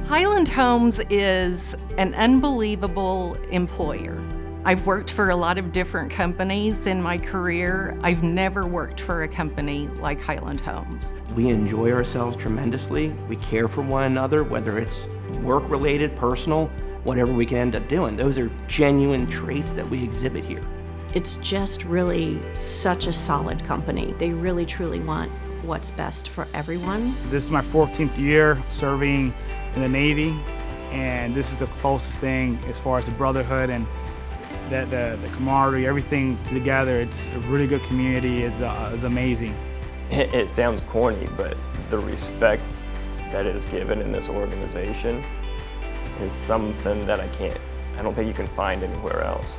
Highland Homes is an unbelievable employer. I've worked for a lot of different companies in my career. I've never worked for a company like Highland Homes. We enjoy ourselves tremendously. We care for one another, whether it's work-related, personal, whatever we can end up doing. Those are genuine traits that we exhibit here. It's just really such a solid company. They really truly want what's best for everyone. This is my 14th year serving in the Navy, and this is the closest thing as far as the brotherhood and the camaraderie, everything together. It's a really good community. It's amazing. It sounds corny, but the respect that is given in this organization is something that I don't think you can find anywhere else.